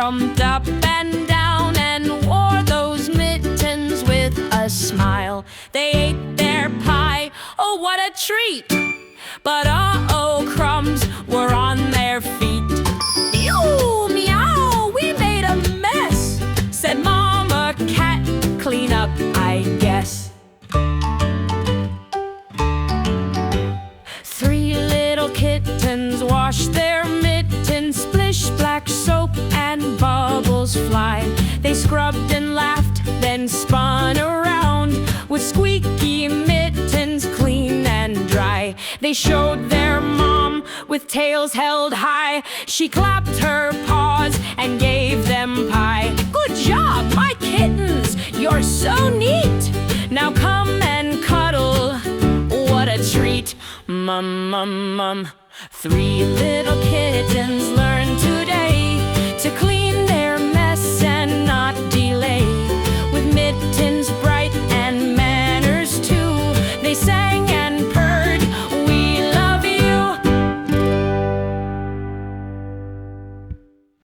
jumped up and down and wore those mittens with a smile. They ate their pie, oh what a treat! But uh-oh, crumbs were on their feet. Ew, meow, we made a mess, said Mama Cat. Clean up, I guess. Three little kittens washed their mittens, splish black soap and bubbles fly. They scrubbed and laughed, then spun around with squeaky mittens, clean and dry. They showed their mom with tails held high. She clapped her paws and gave them pie. Good job, my kittens, you're so neat. Now come and cuddle, what a treat. Mum, mum, mum. Three little kittens learned today to clean